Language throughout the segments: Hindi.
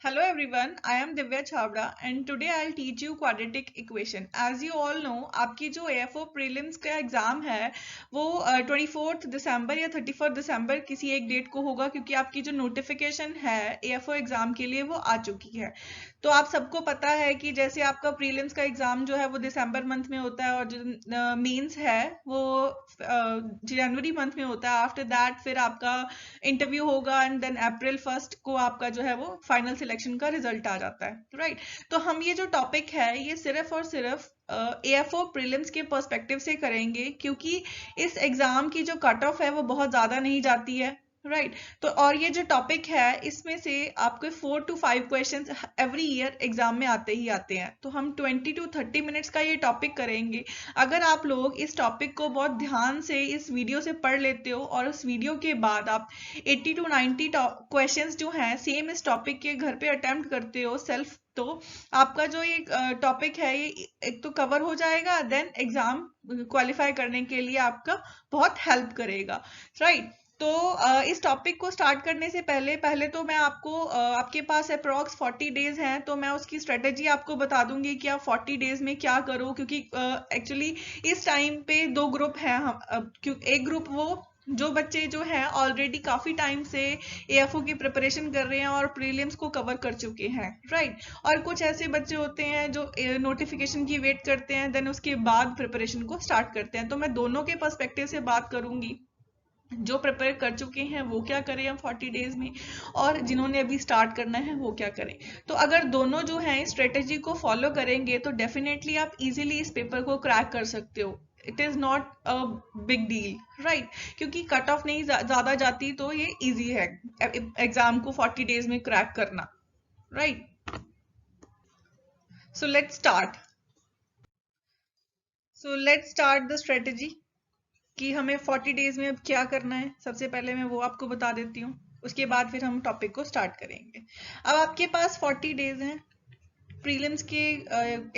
Hello everyone, I am Divya Chhabra and today I'll teach you quadratic equation. As you all know, आपकी जो AFO prelims का एग्जाम है वो 24 दिसंबर या 31 दिसंबर किसी एक डेट को होगा, क्योंकि आपकी जो नोटिफिकेशन है AFO एग्जाम के लिए वो आ चुकी है। तो आप सबको पता है कि जैसे आपका प्रीलिम्स का एग्जाम जो है वो दिसंबर मंथ में होता है और जो मेंस है वो जनवरी मंथ में होता है। आफ्टर दैट फिर आपका इंटरव्यू होगा एंड देन अप्रैल 1 को आपका जो है वो फाइनल सिलेक्शन का रिजल्ट आ जाता है, राइट। तो हम ये जो टॉपिक है ये सिर्फ और सिर्फ AFO प्रीलिम्स के पर्सपेक्टिव से करेंगे, क्योंकि इस एग्जाम की जो कट ऑफ है वो बहुत ज्यादा नहीं जाती है, राइट। तो और ये जो टॉपिक है इसमें से आपके 4 to 5 question every year exam में आते ही आते हैं। तो हम 20 to 30 मिनट्स का ये टॉपिक करेंगे। अगर आप लोग इस टॉपिक को बहुत ध्यान से इस वीडियो से पढ़ लेते हो और उस वीडियो के बाद आप 80 to 90 क्वेश्चंस जो हैं सेम इस टॉपिक के घर पे अटेम्प्ट करते हो सेल्फ, तो आपका जो ये टॉपिक है ये एक तो कवर हो जाएगा, देन एग्जाम क्वालिफाई करने के लिए आपका बहुत हेल्प करेगा, राइट। तो इस टॉपिक को स्टार्ट करने से पहले पहले तो मैं आपको आपके पास अप्रॉक्स 40 डेज हैं, तो मैं उसकी स्ट्रेटेजी आपको बता दूंगी कि आप 40 डेज में क्या करो, क्योंकि एक्चुअली इस टाइम पे दो ग्रुप हैं हम। एक ग्रुप वो जो बच्चे जो हैं ऑलरेडी काफी टाइम से AFO की प्रिपरेशन कर रहे हैं और प्रीलिम्स को कवर कर चुके हैं, राइट। और कुछ ऐसे बच्चे होते हैं जो नोटिफिकेशन की वेट करते हैं देन उसके बाद प्रिपरेशन को स्टार्ट करते हैं। तो मैं दोनों के पर्सपेक्टिव से बात करूंगी। जो प्रिपेयर कर चुके हैं वो क्या करें हम 40 डेज में, और जिन्होंने अभी स्टार्ट करना है वो क्या करें। तो अगर दोनों जो है स्ट्रेटेजी को फॉलो करेंगे तो डेफिनेटली आप इजीली इस पेपर को क्रैक कर सकते हो। It is not a big deal, right. क्योंकि कट ऑफ नहीं ज्यादा जाती, तो ये इजी है एग्जाम को 40 डेज में क्रैक करना, right. So let's start the strategy कि हमें 40 डेज में अब क्या करना है। सबसे पहले मैं वो आपको बता देती हूँ, उसके बाद फिर हम टॉपिक को स्टार्ट करेंगे। अब आपके पास 40 डेज हैं प्रीलिम्स के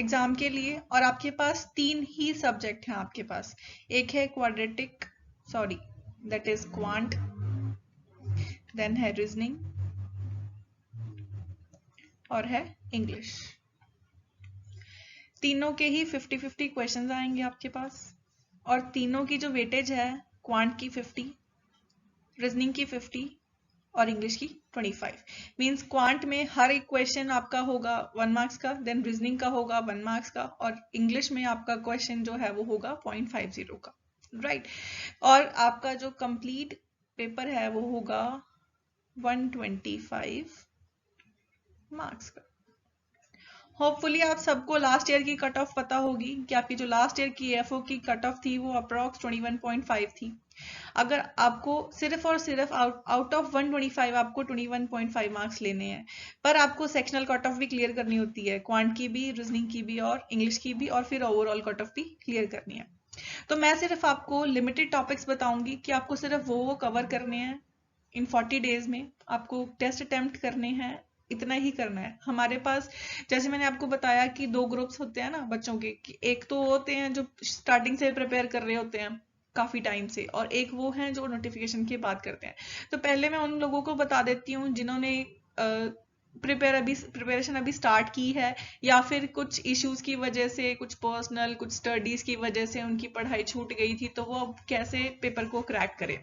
एग्जाम के लिए, और आपके पास तीन ही सब्जेक्ट हैं आपके पास। एक है quadratic, sorry that is quant, then है रीजनिंग और है इंग्लिश। तीनों के ही 50-50 क्वेश्चंस आएंगे आपके पास, और तीनों की जो वेटेज है क्वांट की 50, रीजनिंग की 50 और इंग्लिश की 25। मीन्स क्वांट में हर एक क्वेश्चन आपका होगा 1 मार्क्स का, देन रीजनिंग का होगा 1 मार्क्स का, और इंग्लिश में आपका क्वेश्चन जो है वो होगा 0.50 का, राइट। और आपका जो कंप्लीट पेपर है वो होगा 125 मार्क्स का। होपफुली आप सबको लास्ट ईयर की कट ऑफ पता होगी कि आपकी जो लास्ट ईयर की AFO की कट ऑफ थी वो अप्रॉक्स 21.5 थी। अगर आपको सिर्फ और सिर्फ आउट ऑफ 125 आपको 21.5 मार्क्स लेने हैं, पर आपको सेक्शनल कट ऑफ भी क्लियर करनी होती है, क्वांट की भी, रीजनिंग की भी और इंग्लिश की भी, और फिर ओवरऑल कट ऑफ भी क्लियर करनी है। तो मैं सिर्फ आपको लिमिटेड टॉपिक्स बताऊंगी कि आपको सिर्फ वो कवर करने हैं इन 40 डेज में। आपको टेस्ट अटेम्प्ट करने हैं, इतना ही करना है हमारे पास। जैसे मैंने आपको बताया कि दो ग्रुप्स होते हैं ना बच्चों के, कि एक तो वो होते हैं जो स्टार्टिंग से प्रिपेयर कर रहे होते हैं काफी टाइम से, और एक वो हैं जो नोटिफिकेशन की बात करते हैं। तो पहले मैं उन लोगों को बता देती हूँ जिन्होंने प्रिपरेशन अभी स्टार्ट की है, या फिर कुछ इश्यूज की वजह से, कुछ पर्सनल, कुछ स्टडीज की वजह से उनकी पढ़ाई छूट गई थी, तो वो अब कैसे पेपर को क्रैक करें।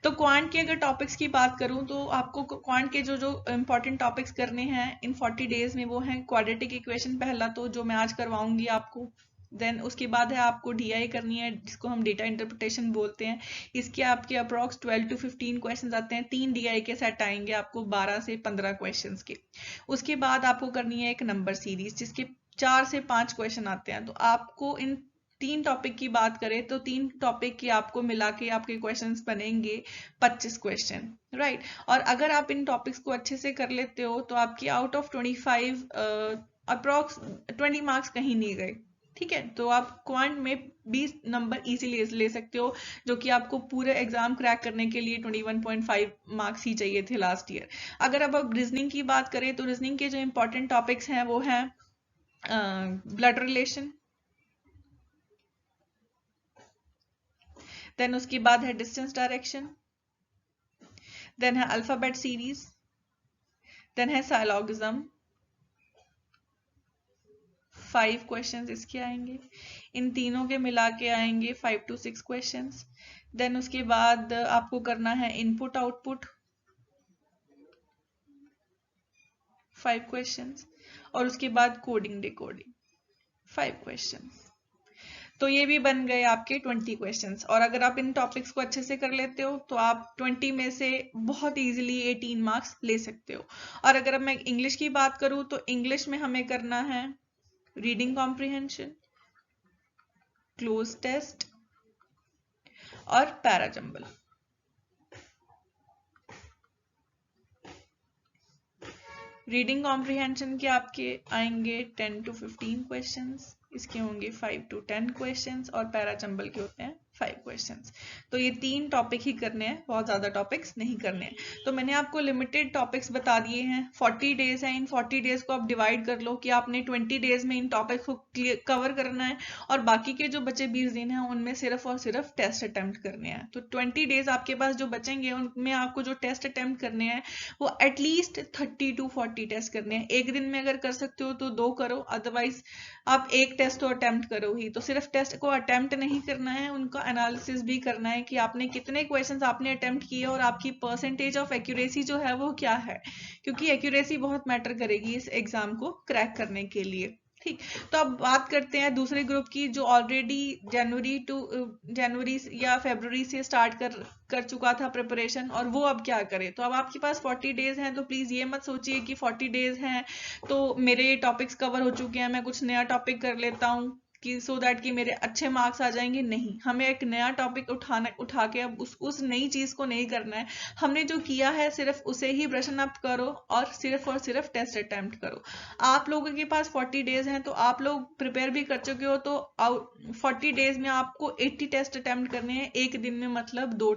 तो क्वांट के अगर टॉपिक्स की बात करूं तो आपको क्वांट के जो जो इंपॉर्टेंट टॉपिक्स करने हैं इन 40 डेज में वो हैं क्वाड्रेटिक इक्वेशन, पहला तो जो मैं आज करवाऊंगी आपको। देन उसके बाद है आपको DI करनी है, जिसको हम डेटा इंटरप्रिटेशन बोलते हैं। इसके आपके अप्रॉक्स 12 to 15 क्वेश्चन आते हैं, 3 DI के सेट आएंगे आपको 12 से 15 क्वेश्चन के। उसके बाद आपको करनी है एक नंबर सीरीज जिसके 4 से 5 क्वेश्चन आते हैं। तो आपको इन तीन टॉपिक की बात करें तो तीन टॉपिक की आपको मिला के आपके क्वेश्चंस बनेंगे 25 क्वेश्चन, राइट। और अगर आप इन टॉपिक्स को अच्छे से कर लेते हो तो आपकी आउट ऑफ 25 अप्रॉक्स 20 मार्क्स कहीं नहीं गए, ठीक है। तो आप क्वांट में 20 नंबर इजीली ले सकते हो, जो कि आपको पूरे एग्जाम क्रैक करने के लिए 21.5 मार्क्स ही चाहिए थे लास्ट ईयर। अगर अब रीजनिंग की बात करें तो रीजनिंग के जो इंपॉर्टेंट टॉपिक्स हैं वो हैं ब्लड रिलेशन, देन उसके बाद है डिस्टेंस डायरेक्शन, देन है अल्फाबेट सीरीज, देन है साइलॉगिज्म, 5 क्वेश्चंस इसके आएंगे, इन तीनों के मिला के आएंगे 5 to 6 क्वेश्चंस। देन उसके बाद आपको करना है इनपुट आउटपुट, 5 क्वेश्चंस, और उसके बाद कोडिंग डिकोडिंग, 5 क्वेश्चंस। तो ये भी बन गए आपके 20 क्वेश्चंस। और अगर आप इन टॉपिक्स को अच्छे से कर लेते हो तो आप 20 में से बहुत इजीली 18 मार्क्स ले सकते हो। और अगर अब मैं इंग्लिश की बात करूं तो इंग्लिश में हमें करना है रीडिंग कॉम्प्रिहेंशन, क्लोज टेस्ट और पैराजंबल। रीडिंग कॉम्प्रिहेंशन के आपके आएंगे 10 to 15 क्वेश्चंस, इसके होंगे 5 to 10 क्वेश्चंस, और पैराजंबल के होते हैं 5 क्वेश्चंस। तो ये 3 टॉपिक ही करने हैं, बहुत ज्यादा टॉपिक्स नहीं करने हैं। तो मैंने आपको लिमिटेड टॉपिक्स बता दिए हैं। 40 डेज है, इन 40 डेज को आप डिवाइड कर लो कि आपने 20 डेज में इन टॉपिक्स को कवर करना है, और बाकी के जो बचे 20 दिन हैं उनमें सिर्फ और सिर्फ टेस्ट अटेम्प्ट करने हैं। तो 20 डेज आपके पास जो बचेंगे उनमें आपको जो टेस्ट अटेम्प्ट करने हैं वो एटलीस्ट 30 to 40 टेस्ट करने हैं। एक दिन में अगर कर सकते हो तो 2 करो, अदरवाइज आप एक टेस्ट तो अटेम्प्ट करो ही। तो सिर्फ टेस्ट को अटेम्प्ट नहीं करना है, उनका एनालिसिस भी करना है कि आपने कितने क्वेश्चंस आपने अटेम्प्ट किए और आपकी परसेंटेज ऑफ एक्यूरेसी जो है वो क्या है, क्योंकि एक्यूरेसी बहुत मैटर करेगी इस एग्जाम को क्रैक करने के लिए। ठीक, तो अब बात करते हैं दूसरे ग्रुप की जो ऑलरेडी जनवरी या फरवरी से स्टार्ट कर चुका था प्रिपरेशन, और वो अब क्या करे। तो अब आपके पास 40 डेज हैं, तो प्लीज ये मत सोचिए कि 40 डेज हैं तो मेरे ये टॉपिक्स कवर हो चुके हैं, मैं कुछ नया टॉपिक कर लेता हूँ कि सो दैट कि मेरे अच्छे मार्क्स आ जाएंगे। नहीं, हमें एक नया टॉपिक उठा के अब उस नई चीज को नहीं करना है। हमने जो किया है सिर्फ उसे ही ब्रशन अप करो और सिर्फ टेस्ट अटेम्प्ट करो। आप लोगों के पास 40 डेज हैं तो आप लोग प्रिपेयर भी कर चुके हो, तो 40 डेज में आपको 80 टेस्ट अटेम्प्ट करने हैं एक दिन में, मतलब 2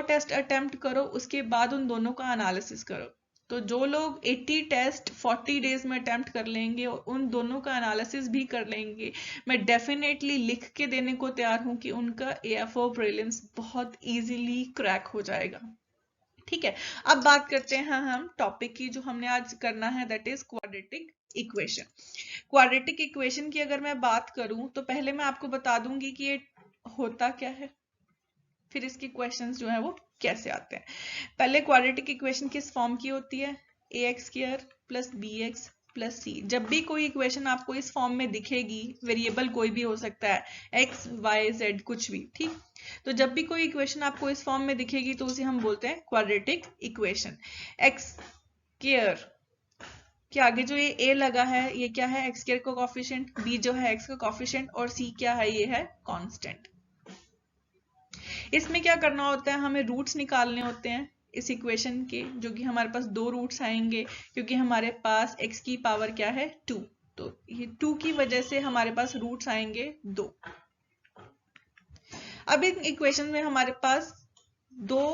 टेस्ट अटेम्प्ट करो, उसके बाद उन दोनों का एनालिसिस करो। तो जो लोग 80 टेस्ट 40 डेज में अटेम्प्ट कर लेंगे और उन दोनों का एनालिसिस भी कर लेंगे, मैं डेफिनेटली लिख के देने को तैयार हूं कि उनका AFO प्रीलिम्स बहुत इजीली क्रैक हो जाएगा। ठीक है, अब बात करते हैं हम टॉपिक की जो हमने आज करना है, that is quadratic equation. Quadratic equation की अगर मैं बात करूं तो पहले मैं आपको बता दूंगी कि ये होता क्या है, फिर इसके क्वेश्चंस जो है वो कैसे आते हैं। पहले क्वाड्रेटिक इक्वेशन किस फॉर्म की होती है, ax² + bx + c। जब भी कोई इक्वेशन आपको इस फॉर्म में दिखेगी, वेरिएबल कोई भी हो सकता है, x y z कुछ भी, ठीक। तो जब भी कोई इक्वेशन आपको इस फॉर्म में दिखेगी तो उसे हम बोलते हैं क्वाड्रेटिक इक्वेशन। x² के आगे जो ये a लगा है ये क्या है, x² का कोफिशिएंट, b जो है x का कोफिशिएंट, और c क्या है, ये है कांस्टेंट। इसमें क्या करना होता है, हमें रूट्स निकालने होते हैं इस इक्वेशन के, जो कि हमारे पास 2 रूट्स आएंगे, क्योंकि हमारे पास x की पावर क्या है 2, तो ये 2 की वजह से हमारे पास रूट्स आएंगे 2। अब इन इक्वेशन में हमारे पास 2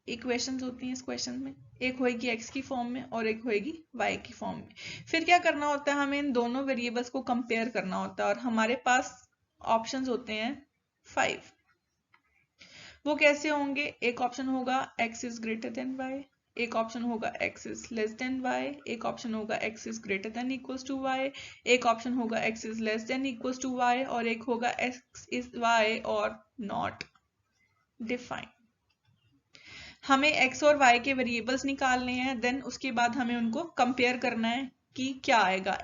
इक्वेशंस होती हैं इस क्वेश्चन में, एक होगी x की फॉर्म में और एक होगी y की फॉर्म में। फिर क्या करना होता है, हमें इन दोनों वेरिएबल्स को कंपेयर करना होता है, और हमारे पास ऑप्शंस होते हैं 5। वो कैसे होंगे, एक ऑप्शन होगा x is greater than y, एक ऑप्शन होगा x is less than y, एक ऑप्शन होगा x is greater than equals to y, एक ऑप्शन होगा x is less than equals to y, और एक होगा x इज y और नॉट डिफाइंड। हमें x और y के वेरिएबल्स निकालने हैं, देन उसके बाद हमें उनको कंपेयर करना है कि क्या आएगा,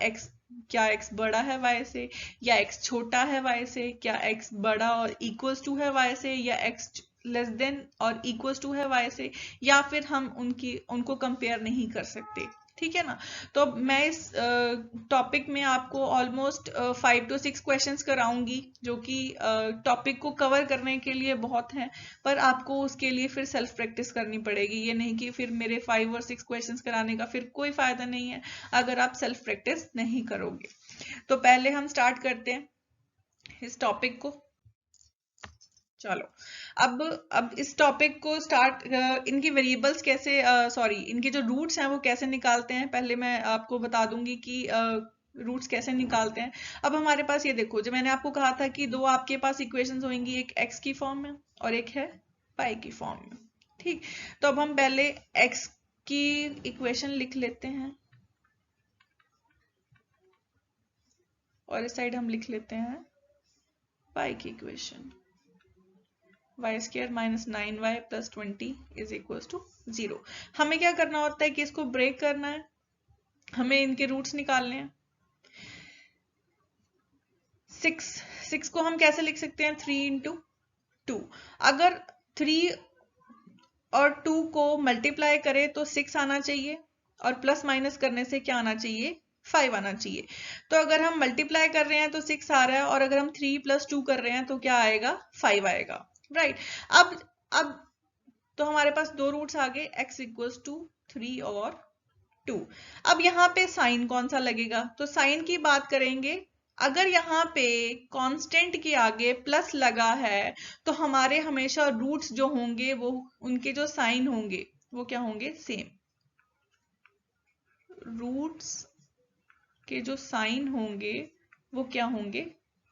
क्या x बड़ा है y से, या x छोटा है y से, क्या x बड़ा और इक्वल्स टू है y से, या x लेस देन और इक्वल्स टू है y से, या फिर हम उनको कंपेयर नहीं कर सकते। ठीक है ना। तो मैं इस टॉपिक में आपको ऑलमोस्ट 5 to 6 क्वेश्चंस कराऊंगी, जो कि टॉपिक को कवर करने के लिए बहुत हैं, पर आपको उसके लिए फिर सेल्फ प्रैक्टिस करनी पड़ेगी। ये नहीं कि फिर मेरे 5 और 6 क्वेश्चंस कराने का फिर कोई फायदा नहीं है अगर आप सेल्फ प्रैक्टिस नहीं करोगे। तो पहले हम स्टार्ट करते हैं इस टॉपिक को। चलो, अब इस टॉपिक को स्टार्ट, इनकी वेरिएबल्स कैसे, इनके जो रूट्स हैं वो कैसे निकालते हैं, पहले मैं आपको बता दूंगी कि रूट्स कैसे निकालते हैं। अब हमारे पास ये देखो, जो मैंने आपको कहा था कि 2 आपके पास इक्वेशंस होंगी, एक x की फॉर्म में और एक है y की फॉर्म में, ठीक। तो अब हम पहले x की इक्वेशन लिख लेते हैं और इस साइड हम लिख लेते हैं y की equation, y square minus 9y plus 20 is equal to 0। हमें क्या करना होता है कि इसको ब्रेक करना है, हमें इनके रूट्स निकालने हैं। 6 को हम कैसे लिख सकते हैं, 3 इंटू 2। अगर 3 और 2 को मल्टीप्लाई करें तो 6 आना चाहिए और प्लस माइनस करने से क्या आना चाहिए, 5 आना चाहिए। तो अगर हम मल्टीप्लाई कर रहे हैं तो 6 आ रहा है और अगर हम 3 + 2 कर रहे हैं तो क्या आएगा, 5 आएगा, राइट। अब तो हमारे पास दो रूट्स आ गए, x इक्वल्स टू 3 और 2। अब यहाँ पे साइन कौन सा लगेगा, तो साइन की बात करेंगे। अगर यहाँ पे कांस्टेंट के आगे प्लस लगा है तो हमारे हमेशा रूट्स जो होंगे वो उनके जो साइन होंगे वो क्या होंगे, सेम। रूट्स के जो साइन होंगे वो क्या होंगे,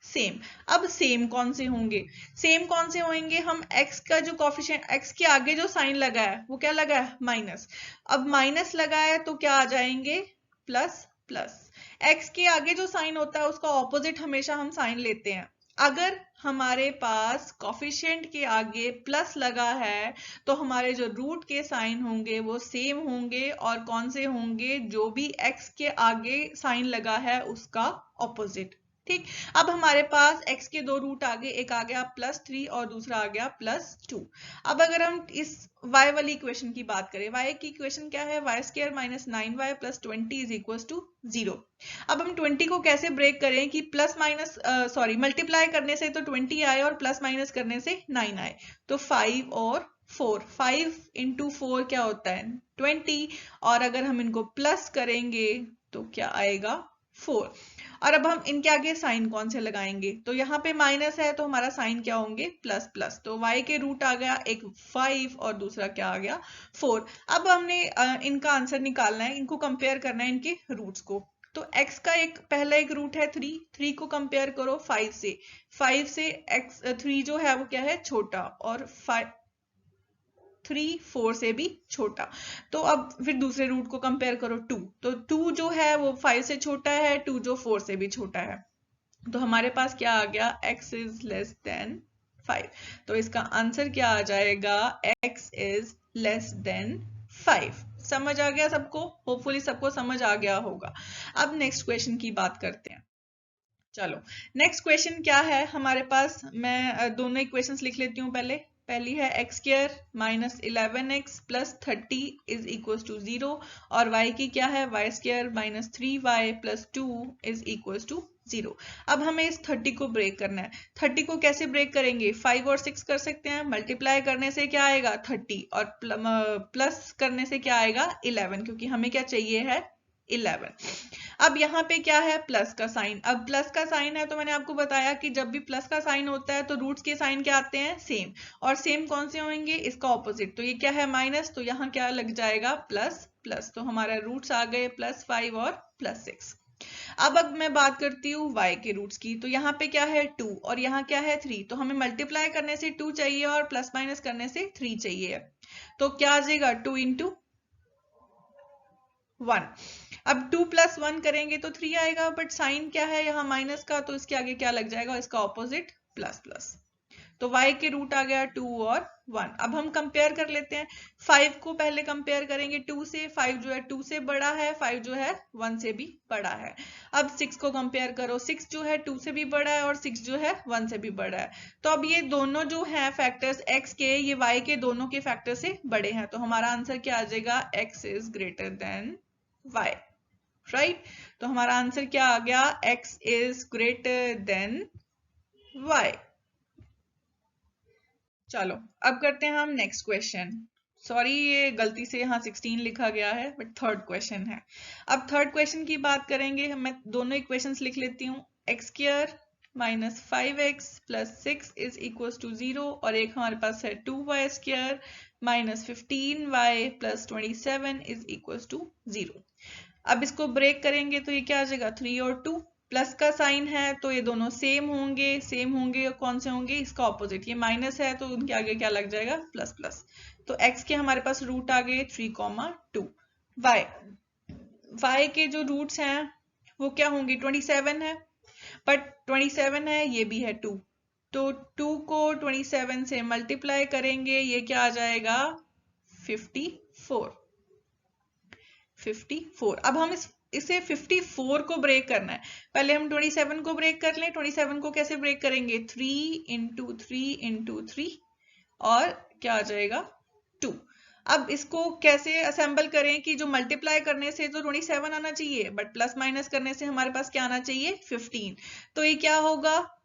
सेम। अब सेम कौन से होंगे, सेम कौन से होंगे, हम x का जो कोफिशिएंट, x के आगे जो साइन लगा है वो क्या लगा है, माइनस। अब माइनस लगा है तो क्या आ जाएंगे, प्लस प्लस। x के आगे जो साइन होता है उसका ऑपोजिट हमेशा हम साइन लेते हैं। अगर हमारे पास कोफिशिएंट के आगे प्लस लगा है तो हमारे जो रूट के साइन होंगे वो सेम होंगे, और कौन से होंगे, जो भी x के आगे साइन लगा है उसका ऑपोजिट, ठीक। अब हमारे पास x के दो रूट आ गए, एक आ गया +3 और दूसरा आ गया +2। अब अगर हम इस y वाली इक्वेशन की बात करें, y की इक्वेशन क्या है, y² minus 9y plus 20 is equal to 0। अब हम 20 को कैसे ब्रेक करें कि प्लस माइनस मल्टीप्लाई करने से तो 20 आए और प्लस माइनस करने से 9 आए, तो 5 और 4, 5 इंटू 4 क्या होता है, 20, और अगर हम इनको प्लस करेंगे तो क्या आएगा, 4। और अब हम इनके आगे साइन कौन से लगाएंगे, तो यहाँ पे माइनस है तो हमारा साइन क्या होंगे, प्लस प्लस। तो y के रूट आ गया एक 5 और दूसरा क्या आ गया, 4। अब हमने इनका आंसर निकालना है, इनको कंपेयर करना है इनके रूट्स को। तो x का पहला एक रूट है 3 को कंपेयर करो 5 से, 5 से x 3 जो है वो क्या है, छोटा, और 3 4 से भी छोटा। तो अब फिर दूसरे रूट को कंपेयर करो 2, तो 2 जो है वो 5 से छोटा है, 2 जो 4 से भी छोटा है। तो हमारे पास क्या आ गया, x इज लेस देन 5। तो इसका आंसर क्या आ जाएगा, x इज लेस देन 5। समझ आ गया सबको, होपफुली सबको समझ आ गया होगा। अब नेक्स्ट क्वेश्चन की बात करते हैं। चलो नेक्स्ट क्वेश्चन क्या है हमारे पास, मैं दोनों इक्वेशंस लिख लेती हूँ पहले। पहली है x² minus 11x plus 30 is equal to 0, और y की क्या है, y² minus 3y plus 2 is equal to 0। अब हमें इस 30 को ब्रेक करना है। 30 को कैसे ब्रेक करेंगे, 5 और 6 कर सकते हैं, मल्टीप्लाई करने से क्या आएगा 30 और प्लस करने से क्या आएगा 11, क्योंकि हमें क्या चाहिए है 11। अब यहाँ पे क्या है, प्लस का साइन। अब प्लस का साइन है तो मैंने आपको बताया कि जब भी प्लस का साइन होता है तो रूट्स के साइन क्या आते हैं, सेम। और सेम कौन से होंगे, इसका ऑपोजिट। तो ये क्या है माइनस, तो यहाँ क्या लग जाएगा प्लस प्लस। तो हमारा रूट्स आ गए +5 और +6। अब मैं बात करती हूँ y के रूट्स की। तो यहाँ पे क्या है 2 और यहाँ क्या है 3, तो हमें मल्टीप्लाई करने से 2 चाहिए और प्लस माइनस करने से 3 चाहिए। तो क्या आ जाएगा 2 इंटू 1। अब 2 + 1 करेंगे तो 3 आएगा, बट साइन क्या है यहाँ माइनस का, तो इसके आगे क्या लग जाएगा, इसका ऑपोजिट प्लस प्लस। तो y के रूट आ गया 2 और 1। अब हम कंपेयर कर लेते हैं। 5 को पहले कंपेयर करेंगे 2 से, 5 जो है 2 से बड़ा है, 5 जो है 1 से भी बड़ा है। अब 6 को कंपेयर करो, 6 जो है 2 से भी बड़ा है और 6 जो है 1 से भी बड़ा है। तो अब ये दोनों जो है फैक्टर्स x के, ये y के दोनों के फैक्टर से बड़े हैं। तो हमारा आंसर क्या आ जाएगा, x is greater than y, right. तो हमारा आंसर क्या आ गया, x is greater than y। चलो अब करते हैं हम नेक्स्ट क्वेश्चन। सॉरी ये गलती से यहाँ 16 लिखा गया है, बट थर्ड क्वेश्चन है। अब थर्ड क्वेश्चन की बात करेंगे, मैं दोनों इक्वेशंस लिख लेती हूँ। x² minus 5x plus 6 is equal to 0, और एक हमारे पास है 2y² minus 15y plus 27 is equal to 0। अब इसको ब्रेक करेंगे तो ये क्या आ जाएगा 3 और 2, प्लस का साइन है तो ये दोनों सेम होंगे। कौन से होंगे, इसका ऑपोजिट। ये माइनस है तो उनके आगे क्या लग जाएगा, प्लस प्लस। तो x के हमारे पास रूट आ गए 3,2। y के जो रूट्स हैं वो क्या होंगे, 27 है, बट 27 है, ये भी है 2, तो 2 को 27 से मल्टीप्लाई करेंगे, ये क्या आ जाएगा 54। अब हम इसे 54 को ब्रेक करना है। पहले हम 27 को ब्रेक कर लें। 27 को कैसे ब्रेक करेंगे, 3 इंटू 3 इंटू 3 और क्या आ जाएगा 2। अब इसको कैसे असेंबल करें कि जो मल्टीप्लाई करने से तो 27 आना चाहिए, बट प्लस माइनस करने से हमारे पास क्या आना चाहिए 15। तो ये क्या होगा,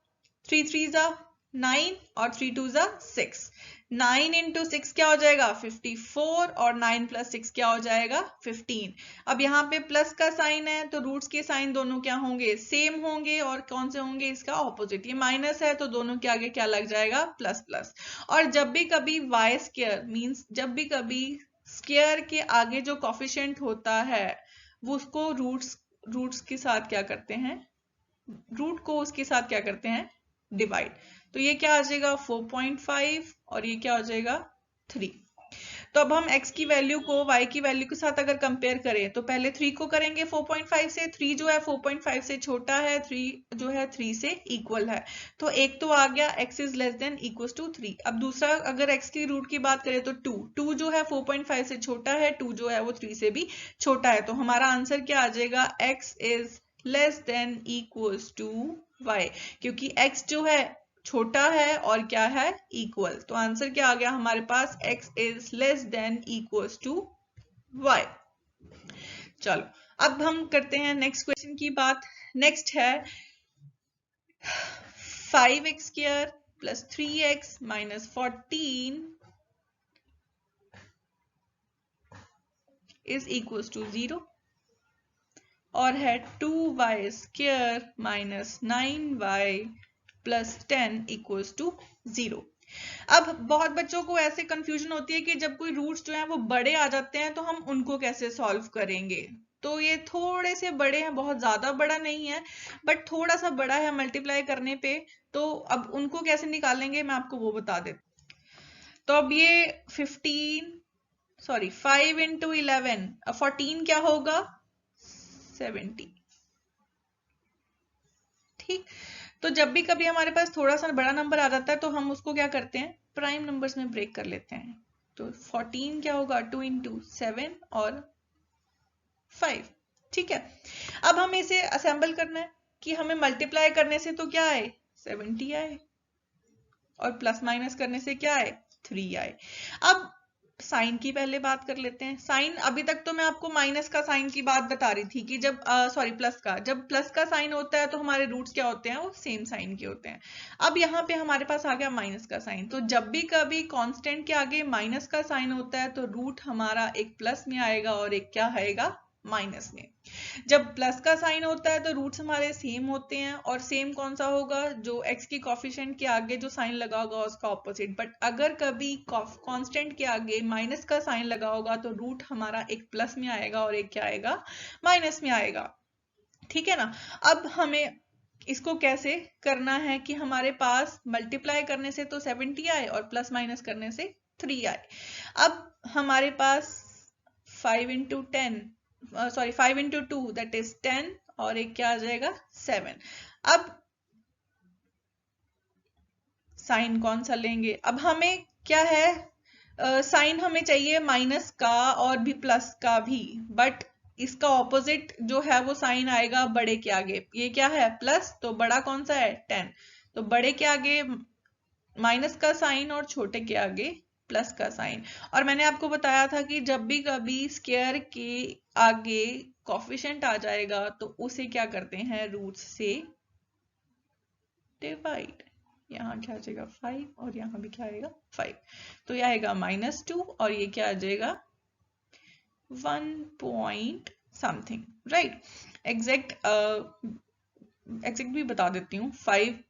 3 3 जा 9 और 3 2 जा 6। 9 इंटू 6 क्या हो जाएगा 54 और 9 प्लस 6 क्या हो जाएगा 15। अब यहाँ पे प्लस का साइन है तो रूट्स के साइन दोनों क्या होंगे, सेम होंगे, और कौन से होंगे, इसका ऑपोजिट। ये माइनस है तो दोनों के आगे क्या लग जाएगा, प्लस प्लस। और जब भी कभी वाई स्क्वायर मीन्स जब भी कभी स्क्वायर के आगे जो कोफिशिएंट होता है वो उसको रूट्स के साथ क्या करते हैं, रूट को उसके साथ क्या करते हैं, डिवाइड। तो ये क्या आ जाएगा 4.5 और ये क्या हो जाएगा 3। तो अब हम x की वैल्यू को y की वैल्यू के साथ अगर कंपेयर करें तो पहले 3 को करेंगे 4.5 से। 3 जो है 4.5 से छोटा है, 3 जो है 3 से इक्वल है, तो एक तो आ गया x is less than equal to 3। अब दूसरा अगर x की रूट की बात करें तो 2 जो है 4.5 से छोटा है, 2 जो है वो 3 से भी छोटा है, तो हमारा आंसर क्या आ जाएगा, x is less than equals to y, क्योंकि x जो है छोटा है और क्या है इक्वल। तो आंसर क्या आ गया हमारे पास, x is less than equals to y। चलो अब हम करते हैं नेक्स्ट क्वेश्चन की बात। नेक्स्ट है 5x square plus 3x minus 14 is equals to 0 और है 2y square minus 9y plus 10 equals to 0। अब बहुत बच्चों को ऐसे कंफ्यूजन होती है कि जब कोई रूट्स जो हैं वो बड़े आ जाते हैं तो हम उनको कैसे सॉल्व करेंगे। तो ये थोड़े से बड़े हैं, बहुत ज्यादा बड़ा नहीं है बट थोड़ा सा बड़ा है मल्टीप्लाई करने पे, तो अब उनको कैसे निकालेंगे मैं आपको वो बता देती। तो अब ये 5 इंटू 11 14 क्या होगा 70। ठीक, तो जब भी कभी हमारे पास थोड़ा सा बड़ा नंबर आ जाता है तो हम उसको क्या करते हैं, प्राइम नंबर्स में ब्रेक कर लेते हैं। तो 14 क्या होगा 2 इंटू 7 और 5। ठीक है, अब हमें इसे असेंबल करना है कि हमें मल्टीप्लाई करने से तो क्या आए 70 आए और प्लस माइनस करने से क्या आए 3 आए। अब साइन की पहले बात कर लेते हैं। साइन, अभी तक तो मैं आपको माइनस का साइन की बात बता रही थी कि जब प्लस का, जब प्लस का साइन होता है तो हमारे रूट्स क्या होते हैं, वो सेम साइन के होते हैं। अब यहाँ पे हमारे पास आ गया माइनस का साइन, तो जब भी कभी कांस्टेंट के आगे माइनस का साइन होता है तो रूट हमारा एक प्लस में आएगा और एक क्या आएगा माइनस में। जब प्लस का साइन होता है तो रूट्स हमारे सेम होते हैं, और सेम कौन सा होगा, जो x की कोफिशिएंट के आगे जो साइन लगा होगा उसका ऑपोजिट। बट अगर कभी कांस्टेंट के आगे माइनस का साइन लगा होगा तो रूट हमारा एक प्लस में आएगा और एक क्या आएगा माइनस में आएगा। ठीक है ना। अब हमें इसको कैसे करना है कि हमारे पास मल्टीप्लाई करने से तो 70 आए और प्लस माइनस करने से 3 आए। अब हमारे पास 5 इंटू 2 दैट इज 10 और एक क्या आ जाएगा 7। अब साइन कौन सा लेंगे, अब हमें क्या है साइन हमें चाहिए माइनस का और भी प्लस का भी, बट इसका ऑपोजिट जो है वो साइन आएगा बड़े के आगे। ये क्या है प्लस, तो बड़ा कौन सा है 10, तो बड़े के आगे माइनस का साइन और छोटे के आगे प्लस का साइन। और मैंने आपको बताया था कि जब भी कभी स्क्वायर के आगे कोफिशिएंट आ जाएगा तो उसे क्या करते हैं रूट से डिवाइड। यहाँ क्या आ जाएगा 5 और यहाँ भी क्या आएगा 5, तो यह आएगा -2 और ये क्या आ जाएगा 1 पॉइंट समथिंग, राइट। एग्जैक्ट भी बता देती हूँ। 7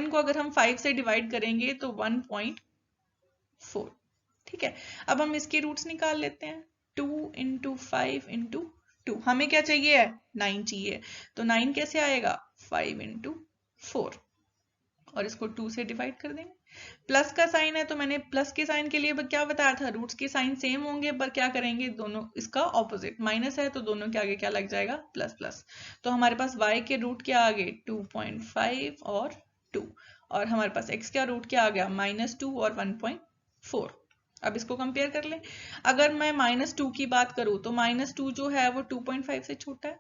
को अगर हम 5 से डिवाइड करेंगे तो 1.4। ठीक है, अब हम इसके रूट्स निकाल लेते हैं। 2 इंटू 5 इंटू 2, हमें क्या चाहिए 9 चाहिए, तो 9 कैसे आएगा 5 इंटू 4 और इसको 2 से डिवाइड कर देंगे। प्लस का साइन है तो मैंने प्लस के साइन के लिए क्या बताया था, रूट्स के साइन सेम होंगे पर क्या करेंगे, दोनों इसका ऑपोजिट। माइनस है तो दोनों के आगे क्या लग जाएगा, प्लस प्लस। तो हमारे पास y के रूट के आगे 2.5 और 2, और हमारे पास x का रूट क्या आ गया, -2 और 1.4। अब इसको कंपेयर कर लें। अगर मैं -2 की बात करूं तो -2 जो है वो 2.5 से छोटा है,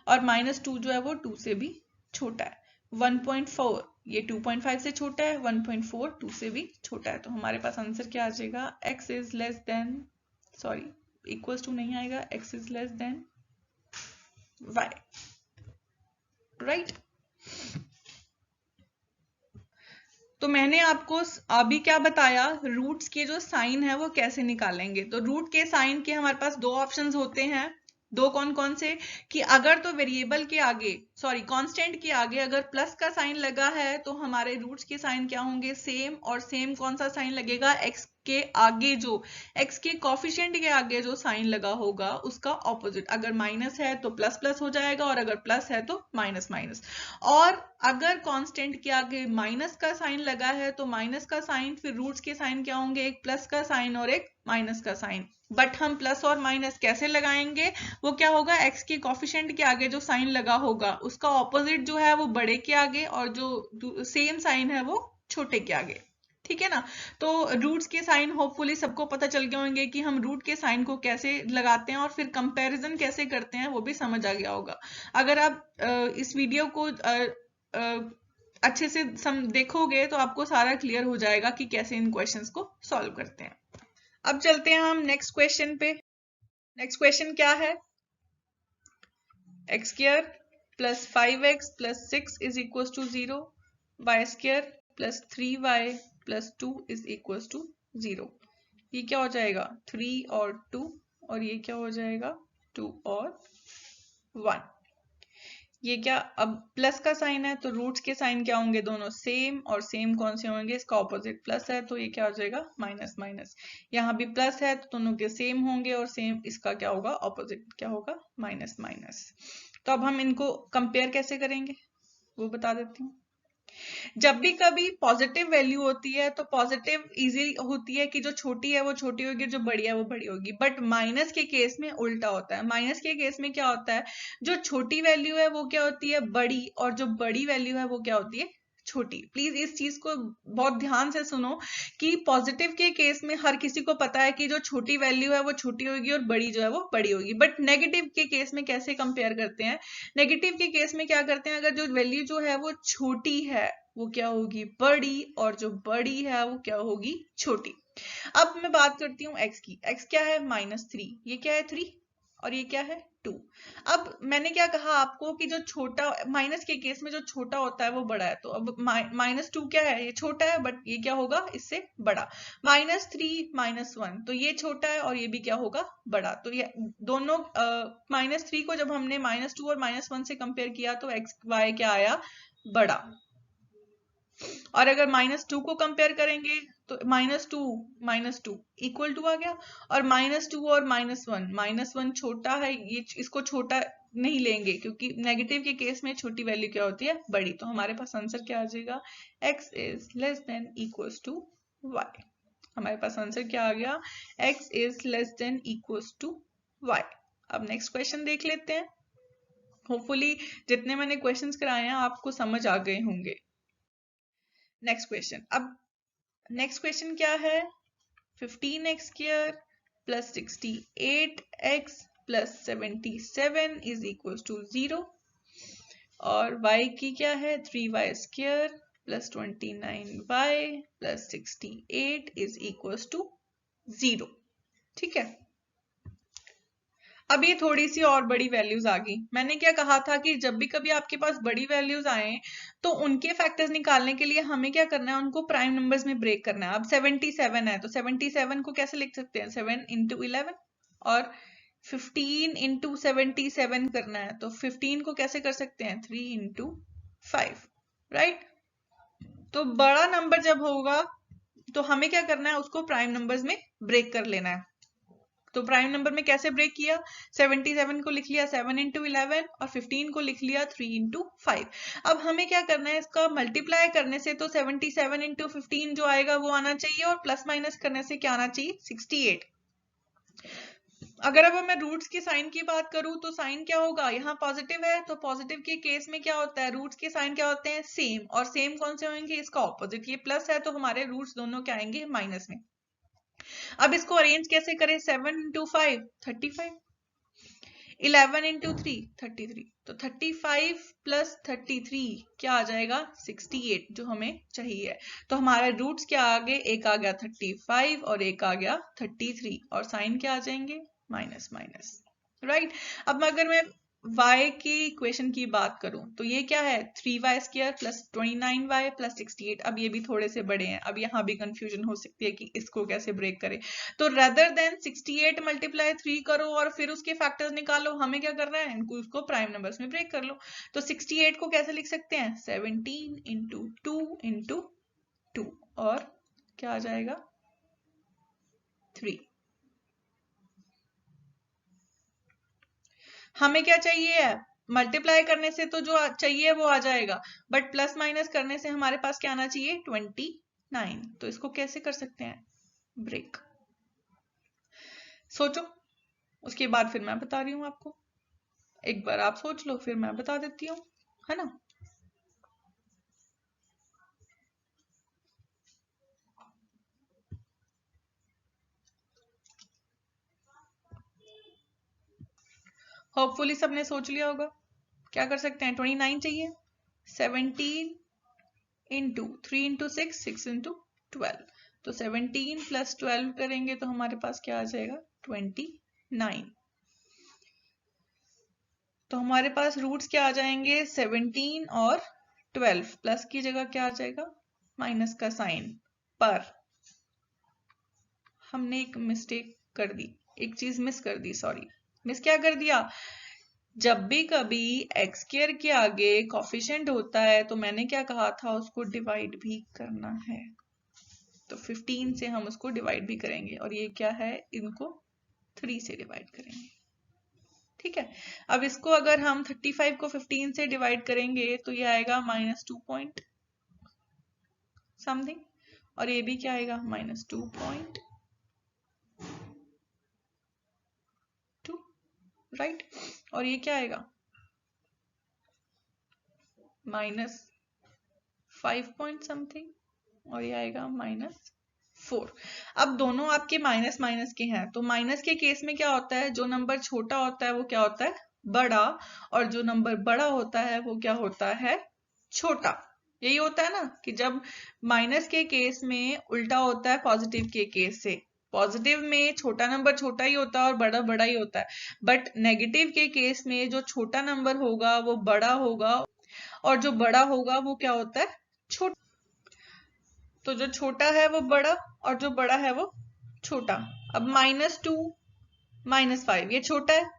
और -2 जो है वो 2 से भी छोटा है। 1.4 ये 2.5 से छोटा है, 1.4 2 से भी छोटा है। तो हमारे पास आंसर क्या आ जाएगा, x is less than, sorry equals to नहीं आएगा, x is less than y, right. तो मैंने आपको अभी क्या बताया, रूट्स के जो साइन है वो कैसे निकालेंगे। तो रूट के साइन के हमारे पास दो ऑप्शंस होते हैं, दो कौन कौन से, कि अगर तो वेरिएबल के आगे, सॉरी कांस्टेंट के आगे अगर प्लस का साइन लगा है तो हमारे रूट्स के साइन क्या होंगे, सेम। और सेम कौन सा साइन लगेगा, एक्स के आगे, जो एक्स के कोफिशिएंट के आगे जो साइन लगा होगा उसका ऑपोजिट। अगर माइनस है तो प्लस प्लस हो जाएगा, और अगर प्लस है तो माइनस माइनस। और अगर कांस्टेंट के आगे माइनस का साइन लगा है तो माइनस का साइन, फिर रूट्स के साइन क्या होंगे, एक प्लस का साइन और एक माइनस का साइन। बट हम प्लस और माइनस कैसे लगाएंगे, वो क्या होगा, एक्स के कोफिशिएंट के आगे जो साइन लगा होगा उसका ऑपोजिट जो है वो बड़े के आगे, और जो सेम साइन है वो छोटे के आगे, ठीक है ना। तो रूट्स के साइन होपफुली सबको पता चल गए होंगे कि हम रूट के साइन को कैसे लगाते हैं और फिर कंपैरिजन कैसे करते हैं, वो भी समझ आ गया होगा। अगर आप इस वीडियो को अच्छे से देखोगे तो आपको सारा क्लियर हो जाएगा कि कैसे इन क्वेश्चंस को सॉल्व करते हैं। अब चलते हैं हम नेक्स्ट क्वेश्चन पे। नेक्स्ट क्वेश्चन क्या है, x square plus 5x plus 6 is equal to 0, y square plus 3y plus 2 is equal to 0। ये क्या हो जाएगा, 3 और 2, और ये क्या हो जाएगा, 2 और 1। ये क्या, अब प्लस का साइन है तो रूट्स के साइन क्या होंगे, दोनों सेम। और सेम कौन से होंगे, इसका ऑपोजिट प्लस है तो ये क्या हो जाएगा, माइनस माइनस। यहाँ भी प्लस है तो दोनों के सेम होंगे, और सेम इसका क्या होगा, ऑपोजिट क्या होगा, माइनस माइनस। तो अब हम इनको कंपेयर कैसे करेंगे वो बता देती हूँ। जब भी कभी पॉजिटिव वैल्यू होती है तो पॉजिटिव इजी होती है कि जो छोटी है वो छोटी होगी, जो बड़ी है वो बड़ी होगी। बट माइनस के केस में उल्टा होता है। माइनस के केस में क्या होता है, जो छोटी वैल्यू है वो क्या होती है, बड़ी, और जो बड़ी वैल्यू है वो क्या होती है, छोटी। प्लीज इस चीज को बहुत ध्यान से सुनो कि पॉजिटिव के केस में हर किसी को पता है कि जो छोटी वैल्यू है वो छोटी होगी और बड़ी जो है वो बड़ी होगी। बट नेगेटिव के केस में कैसे कंपेयर करते हैं, नेगेटिव के केस में क्या करते हैं, अगर जो वैल्यू जो है वो छोटी है वो क्या होगी, बड़ी, और जो बड़ी है वो क्या होगी, छोटी। अब मैं बात करती हूँ x की। x क्या है, -3, ये क्या है 3, और ये क्या है 2। अब मैंने क्या कहा आपको कि जो छोटा, माइनस के केस में जो छोटा होता है वो बड़ा है। तो अब -2 क्या है, ये छोटा है, बट ये क्या होगा, इससे बड़ा। -3 -1 तो ये छोटा है और ये भी क्या होगा, बड़ा। तो ये दोनों -3 को जब हमने -2 और -1 से कंपेयर किया तो x y क्या आया, बड़ा। और अगर -2 को कंपेयर करेंगे तो -2 इक्वल टू आ गया, और -2 और -1 छोटा है, ये इसको छोटा नहीं लेंगे क्योंकि नेगेटिव के केस में छोटी वैल्यू क्या होती है, बड़ी। तो हमारे पास आंसर क्या आ जाएगा, x is less than equals to y। हमारे पास आंसर क्या आ गया, x is less than equals to y। अब नेक्स्ट क्वेश्चन देख लेते हैं। होपफुली जितने मैंने क्वेश्चंस कराए हैं आपको समझ आ गए होंगे। नेक्स्ट क्वेश्चन, अब नेक्स्ट क्वेश्चन क्या है, 15x square plus 68x plus 77 is equal to 0, और y की क्या है, 3y square plus 29y plus 68 is equal to 0। ठीक है। अब ये थोड़ी सी और बड़ी वैल्यूज आ गई। मैंने क्या कहा था कि जब भी कभी आपके पास बड़ी वैल्यूज आए तो उनके फैक्टर्स निकालने के लिए हमें क्या करना है, उनको प्राइम नंबर्स में ब्रेक करना है। अब 77 है तो 77 को कैसे लिख सकते हैं, 7 × 11, और 15 × 77 करना है तो 15 को कैसे कर सकते हैं, 3 × 5, राइट। तो बड़ा नंबर जब होगा तो हमें क्या करना है, उसको प्राइम नंबर्स में ब्रेक कर लेना है। तो प्राइम नंबर में कैसे ब्रेक किया, 77 को लिख लिया 7 इंटू 11 और 15 को लिख लिया 3 इंटू 5। अब हमें क्या करना है, इसका मल्टीप्लाई करने से तो 77 इंटू 15 जो आएगा वो आना चाहिए, और प्लस माइनस करने से क्या आना चाहिए, 68। अगर अब मैं रूट्स की साइन की बात करूं तो साइन क्या होगा, यहाँ पॉजिटिव है तो पॉजिटिव के केस में क्या होता है, रूट्स के साइन क्या होते हैं, सेम, और सेम कौन से होंगे, इसका ऑपोजिट। ये प्लस है तो हमारे रूट्स दोनों क्या आएंगे, माइनस में। अब इसको अरेंज कैसे करें, 7 इंटू 5 35, 11 इंटू 3 33, तो 35 प्लस 33 क्या आ जाएगा, 68 जो हमें चाहिए। तो हमारे रूट्स क्या आ गए, एक आ गया 35 और एक आ गया 33, और साइन क्या आ जाएंगे, माइनस माइनस, राइट। अब अगर मैं y की इक्वेशन की बात करूं तो ये क्या है, 3y² प्लस 29y प्लस 68। अब ये भी थोड़े से बड़े हैं, अब यहाँ भी कंफ्यूजन हो सकती है कि इसको कैसे ब्रेक करें। तो रेदर देन 68 मल्टीप्लाई 3 करो और फिर उसके फैक्टर्स निकालो, हमें क्या करना है, इनको उसको प्राइम नंबर्स में ब्रेक कर लो। तो 68 को कैसे लिख सकते हैं, 17 इंटू 2 इंटू 2, और क्या आ जाएगा, 3। हमें क्या चाहिए है, मल्टीप्लाई करने से तो जो चाहिए वो आ जाएगा, बट प्लस माइनस करने से हमारे पास क्या आना चाहिए, 29। तो इसको कैसे कर सकते हैं, ब्रेक। सोचो, उसके बाद फिर मैं बता रही हूं आपको, एक बार आप सोच लो फिर मैं बता देती हूँ, है ना। होपफुली सबने सोच लिया होगा। क्या कर सकते हैं, 29 चाहिए, 17 इंटू 3 इंटू 6 6 इंटू 12, तो 17 प्लस 12 करेंगे तो हमारे पास क्या आ जाएगा, 29। तो हमारे पास रूट्स क्या आ जाएंगे, 17 और 12, प्लस की जगह क्या आ जाएगा, माइनस का साइन। पर हमने एक मिस्टेक कर दी, एक चीज मिस कर दी, सॉरी। मिस क्या कर दिया, जब भी कभी एक्स स्क्वायर के आगे कोफिशिएंट होता है तो मैंने क्या कहा था, उसको डिवाइड भी करना है। तो 15 से हम उसको डिवाइड भी करेंगे, और ये क्या है, इनको 3 से डिवाइड करेंगे, ठीक है। अब इसको अगर हम 35 को 15 से डिवाइड करेंगे तो ये आएगा -2 पॉइंट समथिंग, और ये भी क्या आएगा, -2 पॉइंट 2, राइट। और ये क्या आएगा, -5 पॉइंट समथिंग, और ये आएगा -4। अब दोनों आपके माइनस माइनस के हैं, तो माइनस के केस में क्या होता है, जो नंबर छोटा होता है वो क्या होता है, बड़ा, और जो नंबर बड़ा होता है वो क्या होता है, छोटा। यही होता है ना कि जब माइनस के केस में उल्टा होता है पॉजिटिव के केस से, पॉजिटिव में छोटा नंबर छोटा ही होता है और बड़ा बड़ा ही होता है, बट नेगेटिव के केस में जो छोटा नंबर होगा वो बड़ा होगा, और जो बड़ा होगा वो क्या होता है, छोटा। तो जो छोटा है वो बड़ा, और जो बड़ा है वो छोटा। अब -2 -5 ये छोटा है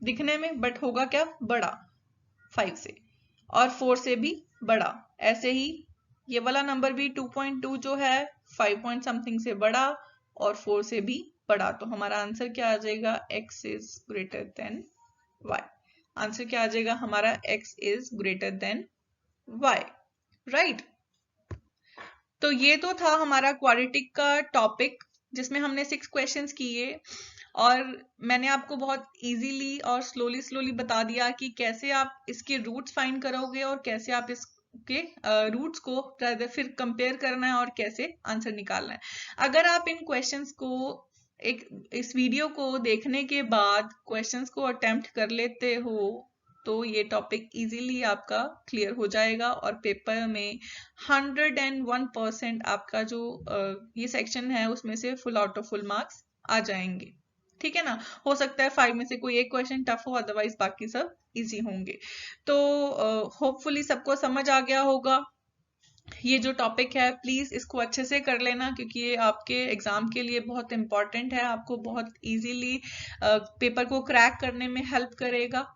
दिखने में, बट होगा क्या, बड़ा 5 से, और 4 से भी बड़ा। ऐसे ही ये वाला नंबर भी 2.2 जो है 5 पॉइंट समथिंग से बड़ा और 4 से भी बड़ा। तो हमारा आंसर क्या आ जाएगा, x is greater than y। Answer क्या आ जाएगा हमारा, x is greater than y, right. तो ये तो था हमारा क्वाड्रेटिक का टॉपिक, जिसमें हमने 6 क्वेश्चंस किए, और मैंने आपको बहुत इजीली और स्लोली स्लोली बता दिया कि कैसे आप इसके रूट्स फाइंड करोगे और कैसे आप इसके रूट्स को फिर कंपेयर करना है और कैसे आंसर निकालना है। अगर आप इन क्वेश्चंस को इस वीडियो को देखने के बाद क्वेश्चंस को अटेम्प्ट कर लेते हो तो ये टॉपिक इजीली आपका क्लियर हो जाएगा, और पेपर में 101% आपका जो ये सेक्शन है उसमें से full out of full marks आ जाएंगे, ठीक है ना। हो सकता है 5 में से कोई एक क्वेश्चन टफ हो, अदरवाइज बाकी सब इजी होंगे। तो होपफुली सबको समझ आ गया होगा। ये जो टॉपिक है प्लीज इसको अच्छे से कर लेना, क्योंकि ये आपके एग्जाम के लिए बहुत इंपॉर्टेंट है, आपको बहुत इजीली पेपर को क्रैक करने में हेल्प करेगा,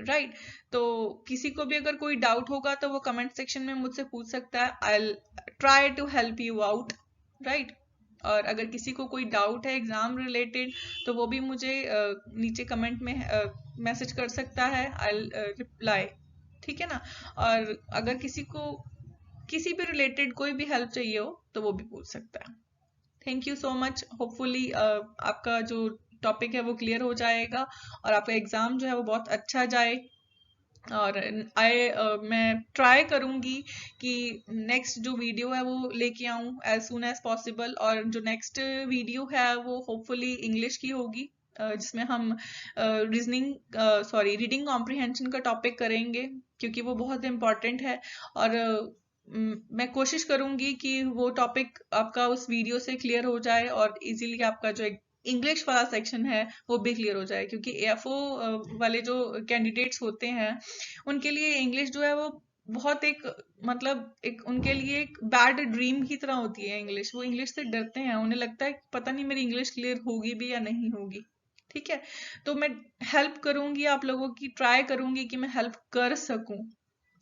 राइट। तो किसी को भी अगर कोई डाउट होगा तो वो कमेंट सेक्शन में मुझसे पूछ सकता है, I will try to help you out, right. और अगर किसी को कोई डाउट है एग्जाम रिलेटेड तो वो भी मुझे नीचे कमेंट में मैसेज कर सकता है, आई रिप्लाई, ठीक है ना। और अगर किसी को किसी भी रिलेटेड कोई भी हेल्प चाहिए हो तो वो भी पूछ सकता है। Thank you so much. Hopefully आपका जो टॉपिक है वो क्लियर हो जाएगा और आपका एग्जाम जो है वो बहुत अच्छा जाए। और मैं ट्राई करूंगी कि नेक्स्ट जो वीडियो है वो लेके आऊं एज सुन एज पॉसिबल। और जो नेक्स्ट वीडियो है वो होपफुली इंग्लिश की होगी, जिसमें हम रीडिंग कॉम्प्रिहेंशन का टॉपिक करेंगे, क्योंकि वो बहुत इम्पोर्टेंट है। और मैं कोशिश करूंगी कि वो टॉपिक आपका उस वीडियो से क्लियर हो जाए और इजीली आपका जो इंग्लिश वाला सेक्शन है वो भी क्लियर हो जाए। क्योंकि एएफओ वाले जो कैंडिडेट्स होते हैं उनके लिए इंग्लिश जो है वो बहुत एक मतलब एक उनके लिए एक बैड ड्रीम की तरह होती है इंग्लिश। वो इंग्लिश से डरते हैं, उन्हें लगता है पता नहीं मेरी इंग्लिश क्लियर होगी भी या नहीं होगी। ठीक है, तो मैं हेल्प करूंगी आप लोगों की, ट्राई करूंगी कि मैं हेल्प कर सकूं।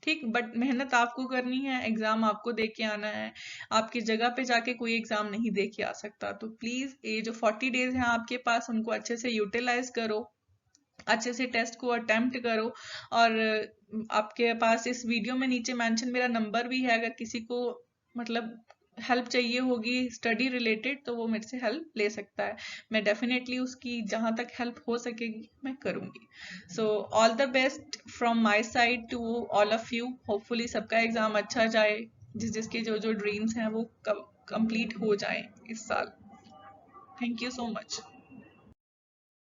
ठीक, बट मेहनत आपको करनी है, एग्जाम आपको दे के आना है। आपकी जगह पे जाके कोई एग्जाम नहीं दे के आ सकता। तो प्लीज ये जो 40 डेज हैं आपके पास उनको अच्छे से यूटिलाइज करो, अच्छे से टेस्ट को अटेम्प्ट करो। और आपके पास इस वीडियो में नीचे मेंशन मेरा नंबर भी है, अगर किसी को मतलब हेल्प चाहिए होगी स्टडी रिलेटेड तो वो मेरे से हेल्प ले सकता है। मैं डेफिनेटली उसकी जहां तक हेल्प हो सकेगी मैं करूंगी। So all the best from my side to all of you. Hopefully सबका एग्जाम अच्छा जाए, जिसके जो जो ड्रीम्स हैं वो कंप्लीट हो जाए इस साल। Thank you so much.